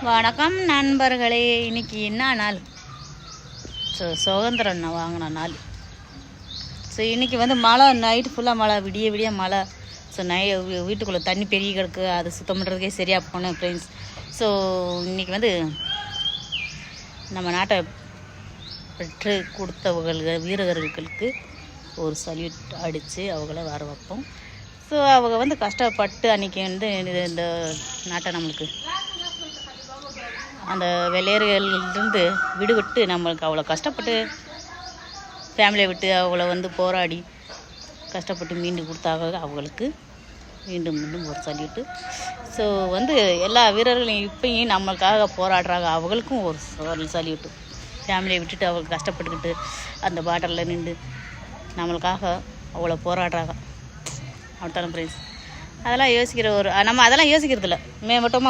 வணக்கம் நண்பர்களே. இன்னைக்கு என்ன நாள்? சுதந்திரம் வாங்கின நாள். ஸோ இன்றைக்கி மழை, நைட்டு ஃபுல்லாக மழை, விடிய விடிய மழை. ஸோ வீட்டுக்குள்ளே தண்ணி பெருகி கிடக்கு, அது சுத்தம் பண்ணுறதுக்கே சரியாக போனேன் ஃப்ரெண்ட்ஸ். ஸோ இன்றைக்கி நம்ம நாட்டை பெற்று கொடுத்தவர்கள் வீரர்களுக்கு ஒரு சல்யூட் அடித்து அவங்கள வர வைப்போம். ஸோ அவங்க கஷ்டப்பட்டு அன்றைக்கி இந்த நாட்டை நம்மளுக்கு அந்த வெள்ளையர்களிலிருந்து விடுவிட்டு நம்மளுக்கு அவ்வளோ கஷ்டப்பட்டு ஃபேமிலியை விட்டு அவங்கள போராடி கஷ்டப்பட்டு மீண்டு கொடுத்தாக அவங்களுக்கு மீண்டும் ஒரு சல்யூட்டு. ஸோ எல்லா வீரர்களையும் இப்பயும் நம்மளுக்காக போராடுறாங்க, அவங்களுக்கும் ஒரு சல்யூட்டு. ஃபேமிலியை விட்டுட்டு அவங்க கஷ்டப்பட்டுக்கிட்டு அந்த பார்டரில் நின்று நம்மளுக்காக அவ்வளோ போராடுறாங்க. அப்படித்தான ஃப்ரெண்ட்ஸ்? அதெல்லாம் யோசிக்கிற நம்ம அதெல்லாம் யோசிக்கிறதில்ல. மேம்பட்டமாக